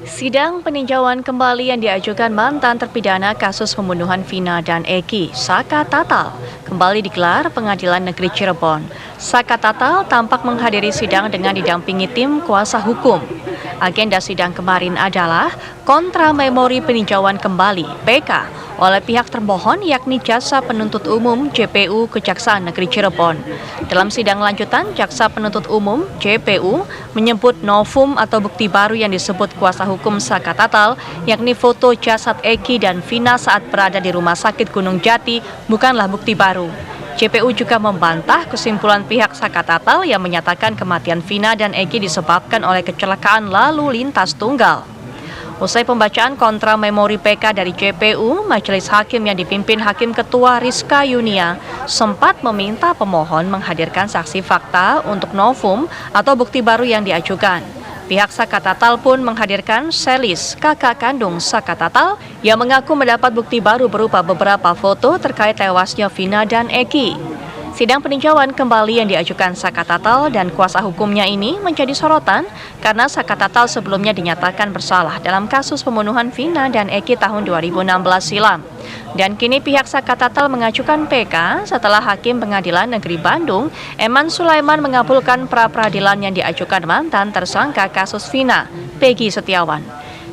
Sidang peninjauan kembali yang diajukan mantan terpidana kasus pembunuhan Vina dan Eki, Saka Tatal, kembali digelar Pengadilan Negeri Cirebon. Saka Tatal tampak menghadiri sidang dengan didampingi tim kuasa hukum. Agenda sidang kemarin adalah kontra memori peninjauan kembali (PK) oleh pihak termohon yakni Jaksa Penuntut Umum JPU Kejaksaan Negeri Cirebon. Dalam sidang lanjutan, Jaksa Penuntut Umum JPU menyebut novum atau bukti baru yang disebut kuasa hukum Saka Tatal, yakni foto jasad Eki dan Vina saat berada di Rumah Sakit Gunung Jati, bukanlah bukti baru. JPU juga membantah kesimpulan pihak Saka Tatal yang menyatakan kematian Vina dan Eki disebabkan oleh kecelakaan lalu lintas tunggal. Usai pembacaan kontra memori PK dari JPU, Majelis Hakim yang dipimpin Hakim Ketua Rizka Yunia sempat meminta pemohon menghadirkan saksi fakta untuk novum atau bukti baru yang diajukan. Pihak Saka Tatal pun menghadirkan Selis, kakak kandung Saka Tatal, yang mengaku mendapat bukti baru berupa beberapa foto terkait tewasnya Vina dan Eki. Sidang peninjauan kembali yang diajukan Saka Tatal dan kuasa hukumnya ini menjadi sorotan karena Saka Tatal sebelumnya dinyatakan bersalah dalam kasus pembunuhan Vina dan Eki tahun 2016 silam. Dan kini pihak Saka Tatal mengajukan PK setelah Hakim Pengadilan Negeri Bandung, Eman Sulaiman, mengabulkan pra-peradilan yang diajukan mantan tersangka kasus Vina, Peggy Setiawan.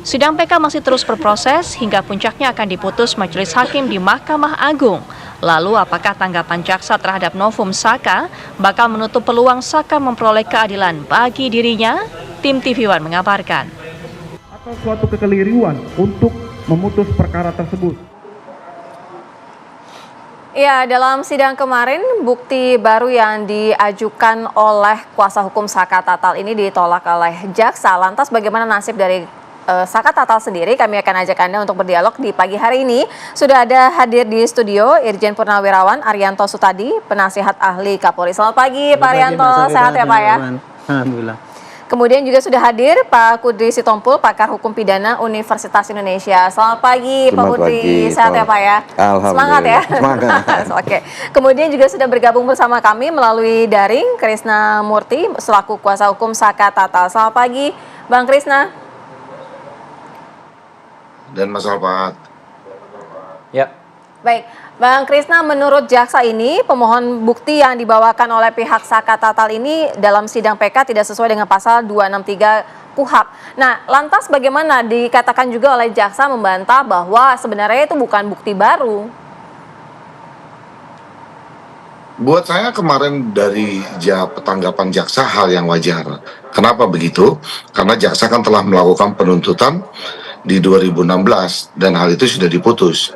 Sidang PK masih terus berproses hingga puncaknya akan diputus Majelis Hakim di Mahkamah Agung. Lalu apakah tanggapan jaksa terhadap novum Saka bakal menutup peluang Saka memperoleh keadilan bagi dirinya? Tim TV One mengabarkan. Atau suatu kekeliruan untuk memutus perkara tersebut. Ya, dalam sidang kemarin, bukti baru yang diajukan oleh kuasa hukum Saka Tatal ini ditolak oleh jaksa. Lantas bagaimana nasib dari Saka Tatal sendiri? Kami akan ajak Anda untuk berdialog di pagi hari ini. Sudah ada hadir di studio Irjen Purnawirawan Arianto Sutadi, penasihat ahli Kapolri. Selamat pagi Pak Arianto, sehat ya Pak ya? Alhamdulillah. Kemudian juga sudah hadir Pak Kudri Sitompul, pakar hukum pidana Universitas Indonesia. Selamat pagi Pak Kudri, sehat ya Pak ya? Semangat ya? Semangat. Oke. Kemudian juga sudah bergabung bersama kami melalui daring Krisna Murti selaku kuasa hukum Saka Tatal. Selamat pagi Bang Krisna. Dan Mas Alfat. Ya. Baik, Bang Krisna, menurut jaksa ini pemohon bukti yang dibawakan oleh pihak Saka Tatal ini dalam sidang PK tidak sesuai dengan pasal 263 KUHP. Nah, lantas bagaimana dikatakan juga oleh jaksa membantah bahwa sebenarnya itu bukan bukti baru? Buat saya kemarin dari tanggapan jaksa hal yang wajar. Kenapa begitu? Karena jaksa kan telah melakukan penuntutan di 2016 dan hal itu sudah diputus.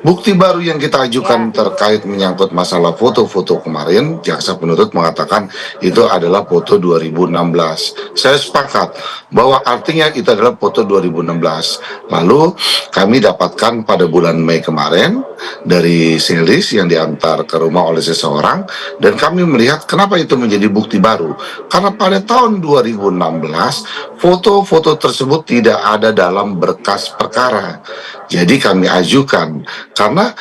Bukti baru yang kita ajukan terkait menyangkut masalah foto-foto kemarin, jaksa penuntut mengatakan itu adalah foto 2016. Saya sepakat bahwa artinya itu adalah foto 2016. Lalu kami dapatkan pada bulan Mei kemarin dari Selis yang diantar ke rumah oleh seseorang, dan kami melihat kenapa itu menjadi bukti baru. Karena pada tahun 2016 foto-foto tersebut tidak ada dalam berkas perkara. Jadi kami ajukan karena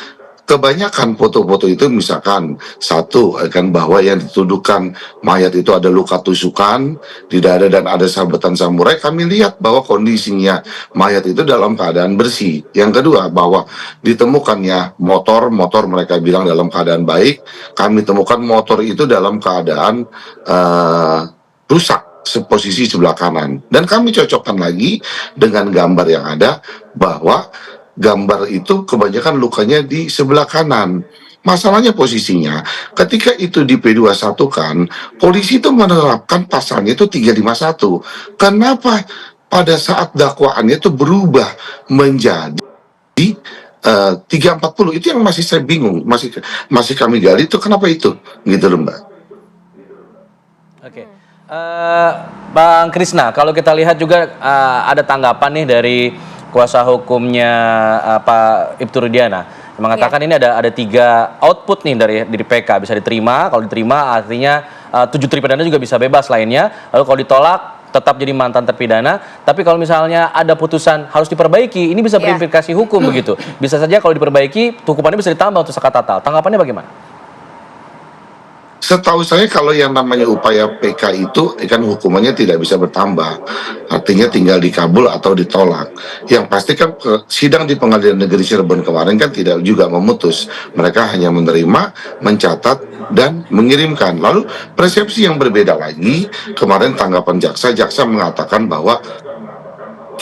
kebanyakan foto-foto itu misalkan satu kan bahwa yang dituduhkan mayat itu ada luka tusukan di dada dan ada sabetan samurai. Kami lihat bahwa kondisinya mayat itu dalam keadaan bersih. Yang kedua bahwa ditemukannya motor mereka bilang dalam keadaan baik. Kami temukan motor itu dalam keadaan rusak posisi sebelah kanan, dan kami cocokkan lagi dengan gambar yang ada bahwa gambar itu kebanyakan lukanya di sebelah kanan. Masalahnya posisinya ketika itu di P21 kan polisi itu menerapkan pasalnya itu 351. Kenapa pada saat dakwaannya itu berubah menjadi 340? Itu yang masih saya bingung, masih kami gali itu kenapa itu gitu loh Mbak. Oke. Bang Krisna, kalau kita lihat juga ada tanggapan nih dari kuasa hukumnya Pak Ibtu Rudiana yang mengatakan ini ada 3 output nih dari PK, bisa diterima. Kalau diterima artinya 7 terpidana juga bisa bebas lainnya. Lalu kalau ditolak tetap jadi mantan terpidana. Tapi kalau misalnya ada putusan harus diperbaiki, ini bisa berimplikasi hukum begitu. Bisa saja kalau diperbaiki hukumannya bisa ditambah untuk Saka Tatal. Tanggapannya bagaimana? Setahu saya kalau yang namanya upaya PK itu kan hukumannya tidak bisa bertambah. Artinya tinggal dikabul atau ditolak. Yang pasti kan sidang di Pengadilan Negeri Cirebon kemarin kan tidak juga memutus. Mereka hanya menerima, mencatat, dan mengirimkan. Lalu persepsi yang berbeda lagi, kemarin tanggapan jaksa mengatakan bahwa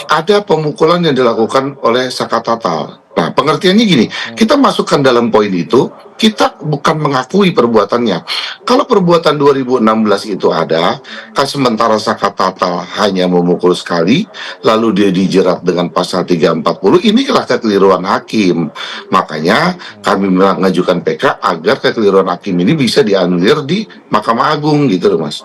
ada pemukulan yang dilakukan oleh Saka Tatal. Nah, pengertiannya gini, kita masukkan dalam poin itu, kita bukan mengakui perbuatannya. Kalau perbuatan 2016 itu ada, kan sementara Saka Tatal hanya memukul sekali, lalu dia dijerat dengan pasal 340, ini adalah kekeliruan hakim. Makanya kami mengajukan PK agar kekeliruan hakim ini bisa dianulir di Mahkamah Agung gitu loh, Mas.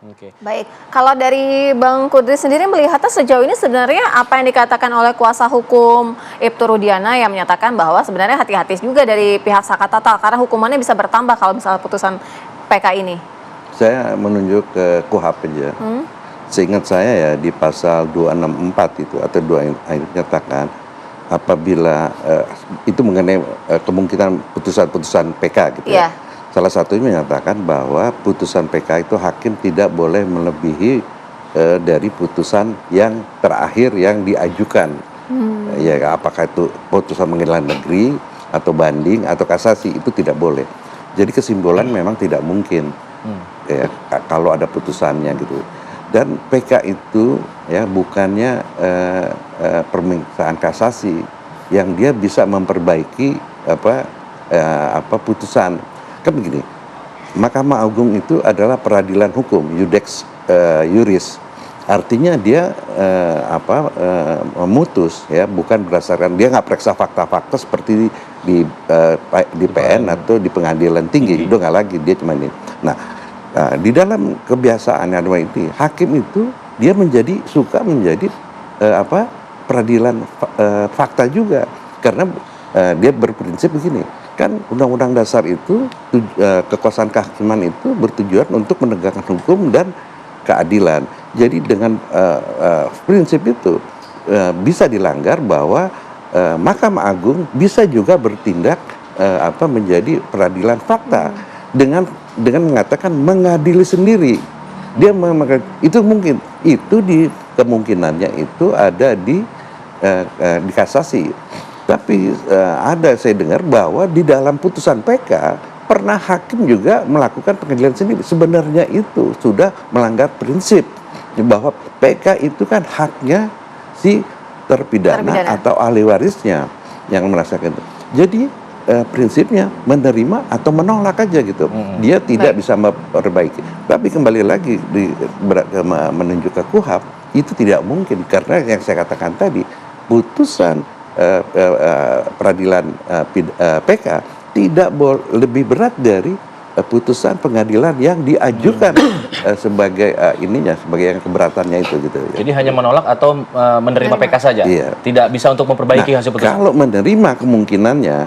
Oke. Baik, kalau dari Bang Kudri sendiri melihatnya sejauh ini sebenarnya apa yang dikatakan oleh kuasa hukum Ibtu Rudiana yang menyatakan bahwa sebenarnya hati-hati juga dari pihak Saka Tatal karena hukumannya bisa bertambah kalau misalnya putusan PK ini. Saya menunjuk ke KUHP aja. Seingat saya ya di pasal 264 itu atau 2 yang menyatakan apabila itu mengenai kemungkinan putusan-putusan PK gitu ya. Salah satunya menyatakan bahwa putusan PK itu hakim tidak boleh melebihi dari putusan yang terakhir yang diajukan. Ya, apakah itu putusan pengadilan negeri atau banding atau kasasi, itu tidak boleh. Jadi kesimpulan memang tidak mungkin ya, kalau ada putusannya gitu. Dan PK itu ya bukannya permintaan kasasi yang dia bisa memperbaiki putusan. Kan begini, Mahkamah Agung itu adalah peradilan hukum, iudex juris. Artinya dia memutus ya, bukan berdasarkan, dia nggak periksa fakta-fakta seperti di PN atau di pengadilan tinggi. Itu nggak lagi, dia cuma ini. Nah, di dalam kebiasaan yang ada ini, hakim itu dia suka menjadi peradilan fakta juga, karena dia berprinsip begini. Kan Undang-Undang Dasar itu kekuasaan kehakiman itu bertujuan untuk menegakkan hukum dan keadilan. Jadi dengan prinsip itu bisa dilanggar bahwa Mahkamah Agung bisa juga bertindak menjadi peradilan fakta dengan mengatakan mengadili sendiri. Dia itu mungkin itu kemungkinannya itu ada di kasasi. Tapi ada saya dengar bahwa di dalam putusan PK pernah hakim juga melakukan pengadilan sendiri. Sebenarnya itu sudah melanggar prinsip bahwa PK itu kan haknya si terpidana atau ahli warisnya yang merasakan itu. Jadi prinsipnya menerima atau menolak aja gitu. Dia tidak bisa memperbaiki. Tapi kembali lagi menunjuk ke KUHP itu tidak mungkin karena yang saya katakan tadi putusan peradilan PK tidak lebih berat dari putusan pengadilan yang diajukan sebagai sebagai yang keberatannya itu gitu. Jadi hanya menolak atau menerima PK saja, tidak bisa untuk memperbaiki hasil putusan. Kalau menerima kemungkinannya,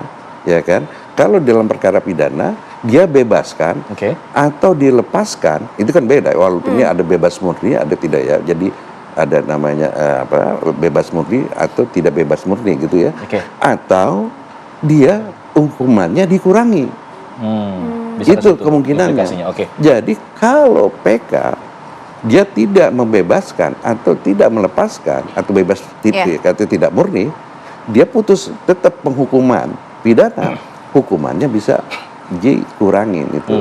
ya kan, kalau dalam perkara pidana dia bebaskan atau dilepaskan, itu kan beda. Walaupun ini ada bebas murni, ada tidak ya. Jadi ada namanya bebas murni atau tidak bebas murni gitu ya. Atau dia hukumannya dikurangi. Itu kemungkinannya. Jadi kalau PK dia tidak membebaskan atau tidak melepaskan atau bebas titik atau tidak murni, dia putus tetap penghukuman pidana, hukumannya bisa dikurangin itu.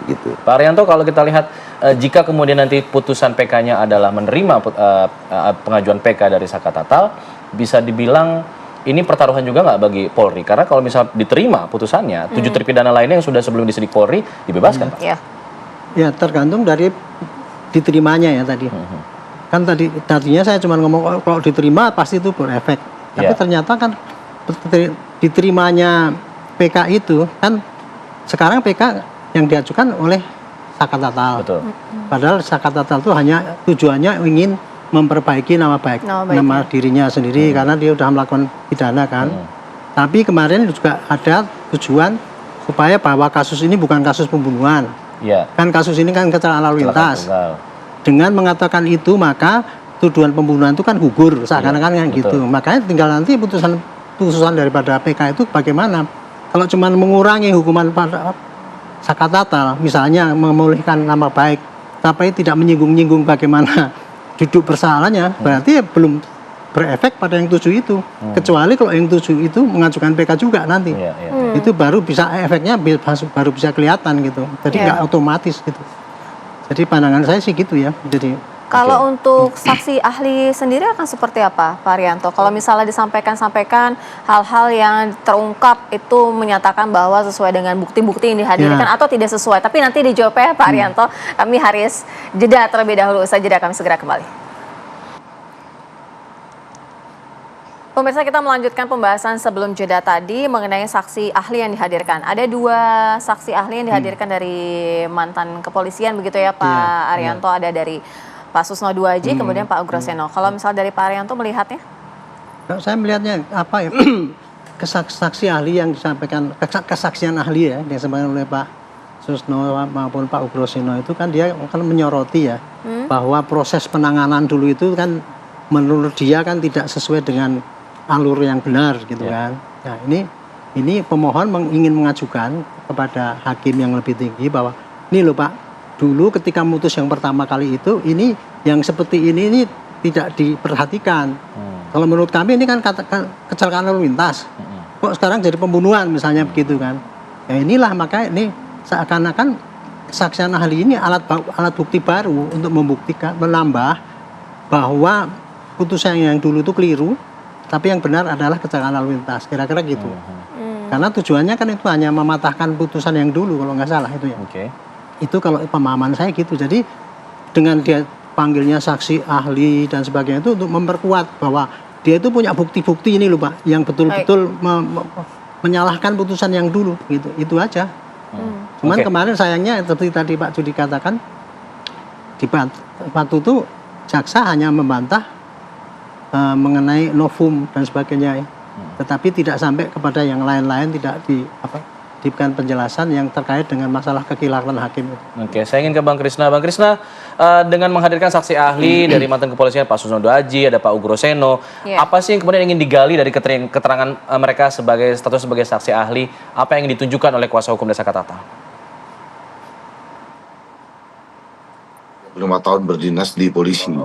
Gitu. Pak Arianto, kalau kita lihat jika kemudian nanti putusan PK-nya adalah menerima pengajuan PK dari Saka Tatal, bisa dibilang ini pertaruhan juga nggak bagi Polri? Karena kalau misal diterima putusannya, 7 terpidana lainnya yang sudah sebelum disidik Polri dibebaskan, Pak. Ya, tergantung dari diterimanya ya tadi. Kan tadinya saya cuma ngomong kalau diterima pasti itu berefek. Tapi ternyata kan diterimanya PK itu kan sekarang PK yang diajukan oleh Saka Tatal. Betul. Padahal Saka Tatal itu hanya tujuannya ingin memperbaiki nama dirinya sendiri karena dia sudah melakukan pidana kan. Tapi kemarin juga ada tujuan supaya bahwa kasus ini bukan kasus pembunuhan. Kan kasus ini kan kecelakaan lalu lintas. Dengan mengatakan itu maka tuduhan pembunuhan itu kan gugur seakan-akan kan gitu. Makanya tinggal nanti putusan daripada PK itu bagaimana. Kalau cuma mengurangi hukuman pada zakat tatal, misalnya memulihkan nama baik, tapi tidak menyinggung-nyinggung bagaimana duduk persoalannya, berarti belum berefek pada yang 7 itu. Kecuali kalau yang 7 itu mengajukan PK juga nanti. Itu baru bisa efeknya baru bisa kelihatan gitu. Jadi nggak otomatis gitu. Jadi pandangan saya sih gitu ya. Jadi kalau untuk saksi ahli sendiri akan seperti apa, Pak Arianto? Kalau misalnya disampaikan hal-hal yang terungkap itu menyatakan bahwa sesuai dengan bukti-bukti yang dihadirkan atau tidak sesuai. Tapi nanti dijawabnya Pak Arianto. Kami harus jeda terlebih dahulu. Usai jeda kami segera kembali. Pemirsa, kita melanjutkan pembahasan sebelum jeda tadi mengenai saksi ahli yang dihadirkan. Ada 2 saksi ahli yang dihadirkan dari mantan kepolisian begitu ya Pak Arianto. Ada dari Pak Susno Duaji, kemudian Pak Ugroseno. Kalau misal dari Pak Arianto melihatnya? Saya melihatnya apa ya, kesaksi ahli yang disampaikan, kesaksian ahli ya yang disampaikan oleh Pak Susno maupun Pak Ugroseno itu kan dia kan menyoroti ya bahwa proses penanganan dulu itu kan menurut dia kan tidak sesuai dengan alur yang benar gitu kan. Nah ini pemohon ingin mengajukan kepada hakim yang lebih tinggi bahwa ini loh Pak, dulu ketika mutus yang pertama kali itu ini yang seperti ini tidak diperhatikan. Kalau menurut kami ini kan kecelakaan lalu lintas. Kok sekarang jadi pembunuhan misalnya begitu kan. Ya inilah makanya ini seakan-akan kesaksian ahli ini alat bukti baru untuk membuktikan, menambah bahwa putusan yang dulu itu keliru, tapi yang benar adalah kecelakaan lalu lintas, kira-kira gitu. Karena tujuannya kan itu hanya mematahkan putusan yang dulu kalau nggak salah itu ya. Itu kalau pemahaman saya gitu. Jadi dengan dia panggilnya saksi ahli dan sebagainya itu untuk memperkuat bahwa dia itu punya bukti-bukti ini loh Pak, yang betul-betul menyalahkan putusan yang dulu gitu. Itu aja. Cuman kemarin sayangnya seperti tadi Pak Judi katakan, di Batu itu jaksa hanya membantah mengenai novum dan sebagainya, tetapi tidak sampai kepada yang lain-lain, tidak diberikan penjelasan yang terkait dengan masalah kekilapan hakim. Oke, saya ingin ke Bang Krisna. Bang Krisna, dengan menghadirkan saksi ahli dari mantan kepolisian Pak Susno Duaji, ada Pak Ugroseno, apa sih yang kemudian ingin digali dari keterangan mereka sebagai status sebagai saksi ahli? Apa yang ditunjukkan oleh kuasa hukum dari Zakat Tatal? 5 tahun berdinas di polisi.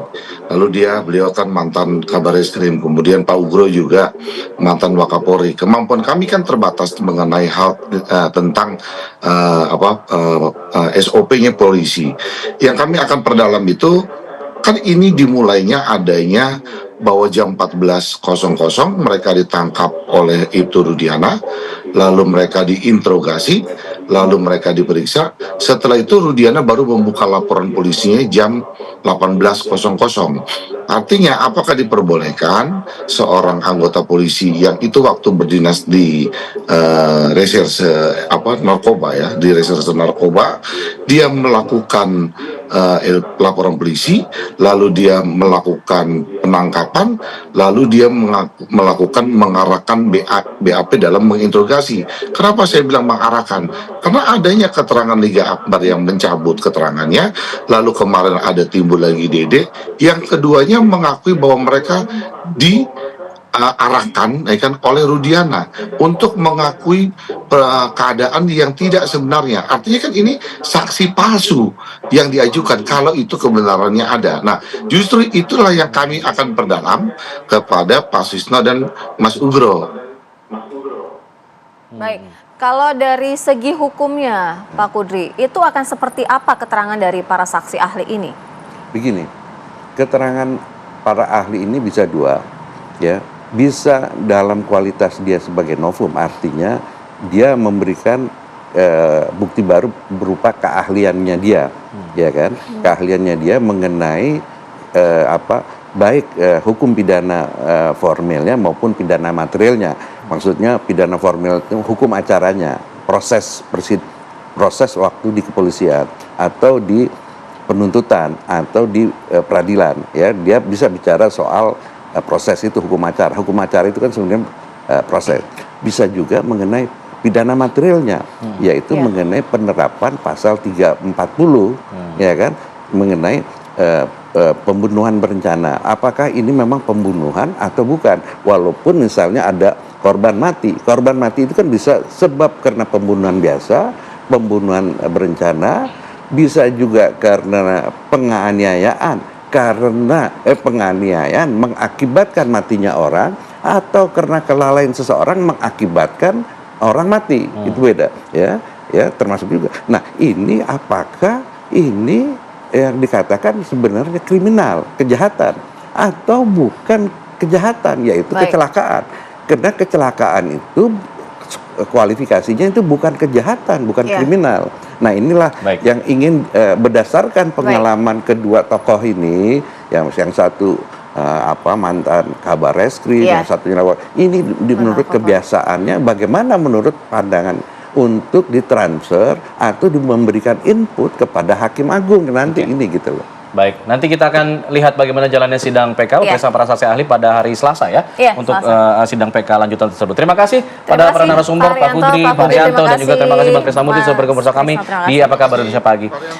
Lalu beliau kan mantan Kabar Eskrim, kemudian Pak Ugro juga mantan Wakapolri. Kemampuan kami kan terbatas mengenai hal tentang SOP-nya polisi. Yang kami akan perdalam itu kan ini dimulainya adanya bahwa jam 14.00 mereka ditangkap oleh Ibtu Rudiana, lalu mereka diinterogasi, lalu mereka diperiksa. Setelah itu Rudiana baru membuka laporan polisinya jam 18.00. Artinya apakah diperbolehkan seorang anggota polisi yang itu waktu berdinas di reserse narkoba ya, di reserse narkoba, dia melakukan laporan polisi, lalu dia melakukan penangkapan, lalu dia mengarahkan BAP dalam menginterogasi. Kenapa saya bilang mengarahkan? Karena adanya keterangan Liga Akbar yang mencabut keterangannya, lalu kemarin ada timbul lagi Dede, yang keduanya mengakui bahwa mereka diarahkan oleh Rudiana untuk mengakui keadaan yang tidak sebenarnya. Artinya kan ini saksi palsu yang diajukan kalau itu kebenarannya ada. Nah, justru itulah yang kami akan perdalam kepada Pak Susno dan Mas Ugro. Baik, kalau dari segi hukumnya Pak Kudri, itu akan seperti apa keterangan dari para saksi ahli ini? Begini, keterangan para ahli ini bisa dua, ya. Bisa dalam kualitas dia sebagai novum, artinya dia memberikan bukti baru berupa keahliannya dia, ya kan? Keahliannya dia mengenai baik hukum pidana formilnya maupun pidana materialnya. Maksudnya pidana formil itu hukum acaranya, proses waktu di kepolisian atau di penuntutan atau di peradilan, ya. Dia bisa bicara soal proses itu hukum acara. Hukum acara itu kan sebenarnya proses. Bisa juga mengenai pidana materialnya, yaitu mengenai penerapan pasal 340, ya kan, mengenai pembunuhan berencana. Apakah ini memang pembunuhan atau bukan? Walaupun misalnya ada korban mati. Korban mati itu kan bisa sebab karena pembunuhan biasa pembunuhan berencana, bisa juga karena penganiayaan, karena penganiayaan mengakibatkan matinya orang, atau karena kelalaian seseorang mengakibatkan orang mati. Itu beda, ya termasuk juga. Nah, ini apakah ini yang dikatakan sebenarnya kriminal, kejahatan, atau bukan kejahatan, yaitu kecelakaan. Karena kecelakaan itu kualifikasinya itu bukan kejahatan, bukan kriminal. Nah, inilah yang ingin berdasarkan pengalaman kedua tokoh ini, yang satu mantan kabar reskrim, yang satunya ini menurut kebiasaannya, bagaimana menurut pandangan untuk ditransfer atau memberikan input kepada Hakim Agung nanti ini gitu loh. Baik, nanti kita akan lihat bagaimana jalannya sidang PK, pemeriksaan para saksi ahli pada hari Selasa ya, untuk sidang PK lanjutan tersebut. Terima kasih pada para narasumber, Pak Kudri, Pak Rianto, dan juga terima kasih Bang Krisnamurti sudah bergabung bersama kami di Apa Kabar Indonesia Pagi.